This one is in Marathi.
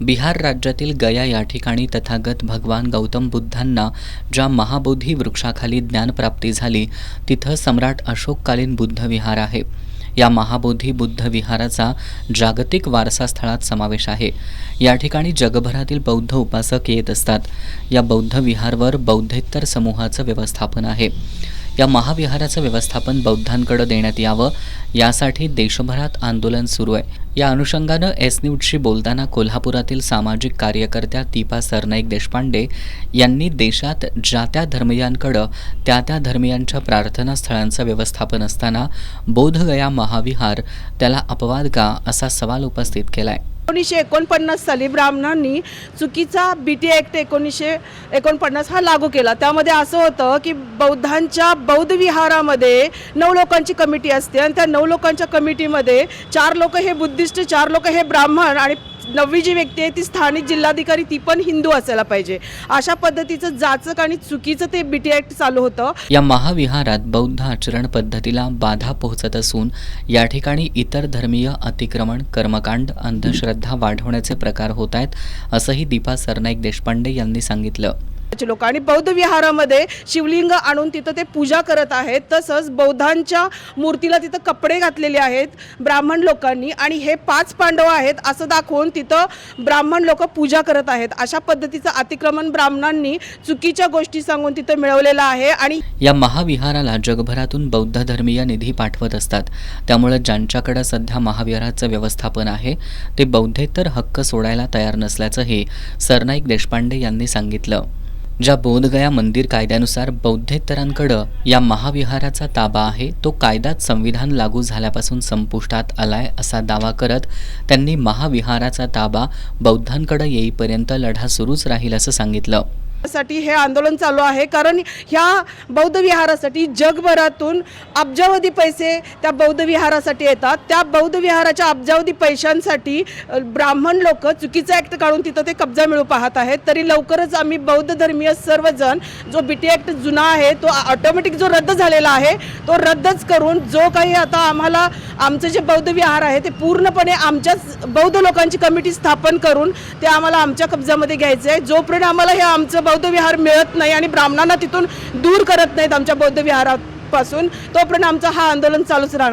बिहार राज्यातील गया या ठिकाणी तथागत भगवान गौतम बुद्धांना ज्या महाबोधी वृक्षाखाली ज्ञानप्राप्ती झाली तिथं सम्राट अशोककालीन बुद्ध विहार आहे। या महाबोधी बुद्ध विहाराचा जागतिक वारसा स्थळात समावेश आहे। या ठिकाणी जगभरातील बौद्ध उपासक येत असतात। या बौद्ध विहारवर बौद्धेतर समूहाचं व्यवस्थापन आहे। या महाविहाराचं व्यवस्थापन बौद्धांकडे देण्यात यावं यासाठी देशभरात आंदोलन सुरू आहे। या अनुषंगानं एस न्यूजशी बोलताना कोल्हापुरातील सामाजिक कार्यकर्त्या दीपा सरनाईक देशपांडे यांनी देशात ज्या त्या धर्मियांकडे त्या धर्मियांच्या प्रार्थना स्थळांचं व्यवस्थापन असताना बोधगया महाविहार त्याला अपवाद का असा सवाल उपस्थित केलाय। 1949 साली ब्राह्मणांनी चुकीचा बीटी ॲक्ट 1949 हा लागू केला। त्यामध्ये असं होतं की बौद्धांच्या बौद्ध विहारामध्ये 9 लोकांची कमिटी असते आणि त्या 9 लोकांच्या कमिटीमध्ये 4 लोक हे बुद्धिस्ट, 4 लोक हे ब्राह्मण आणि 9वी जी व्यक्ती आहे ती स्थानिक जिल्हाधिकारी, ती पण हिंदू असायला पाहिजे। अशा पद्धतीचं जाचक आणि चुकीचं ते बीटी ॲक्ट चालू होतं। या महाविहारात बौद्ध आचरण पद्धतीला बाधा पोहोचत असून या ठिकाणी इतर धर्मीय अतिक्रमण, कर्मकांड, अंधश्रद्धा वाढवण्याचे प्रकार होत आहेत, असंही दीपा सरनाईक देशपांडे यांनी सांगितलं। लोक आणि बौद्ध विहारामध्ये शिवलिंग आणून तिथं ते पूजा करत आहेत। तसंच बौद्धांच्या मूर्तीला तिथं कपडे घातलेले आहेत ब्राह्मण लोकांनी आणि हे 5 पांडव आहेत असं दाखवून तिथं ब्राह्मण लोक पूजा करत आहेत। अशा पद्धतीचं अतिक्रमण ब्राह्मणांनी चुकीच्या गोष्टी सांगून तिथं मिळवलेलं आहे। आणि या महाविहाराला जगभरातून बौद्ध धर्मीय निधी पाठवत असतात। त्यामुळे ज्यांच्याकडे सध्या महाविहाराचं व्यवस्थापन आहे ते बौद्धेतर हक्क सोडायला तयार नसल्याचंही सरनाईक देशपांडे यांनी सांगितलं। ज्या बोधगया मंदिर कायद्यानुसार बौद्धेतरांकडे या महाविहाराचा ताबा आहे तो कायद्यात संविधान लागू झाल्यापासून संपुष्टात आलाय असा दावा करत त्यांनी महाविहाराचा ताबा बौद्धांकडे येईपर्यंत लढा सुरूच राहील असं सांगितलं। साठी हे आंदोलन चालू आहे कारण ह्या बौद्ध विहारासाठी जगभरातून अब्जावधी पैसे त्या बौद्ध विहारासाठी येतात। त्या बौद्ध विहाराच्या अब्जावधी पैशांसाठी ब्राह्मण लोक चुकीचा ॲक्ट काढून तिथं ते कब्जा मिळू पाहत आहेत। तरी लवकरच आम्ही बौद्ध धर्मीय सर्वजण जो बीटी ॲक्ट जुना आहे तो ऑटोमॅटिक जो रद्द झालेला आहे तो रद्दच करून जो काही आता आम्हाला आमचे जे बौद्ध विहार आहे ते पूर्णपणे आमच्याच बौद्ध लोकांची कमिटी स्थापन करून ते आम्हाला आमच्या कब्जामध्ये घ्यायचे आहे। जोपर्यंत आम्हाला हे आमचं बौद्ध विहार मिळत नाही आणि ब्राह्मणांना तिथून दूर करत नाहीत आमच्या बौद्ध विहारापासून, तोपर्यंत आमचं हा आंदोलन चालूच राहणार।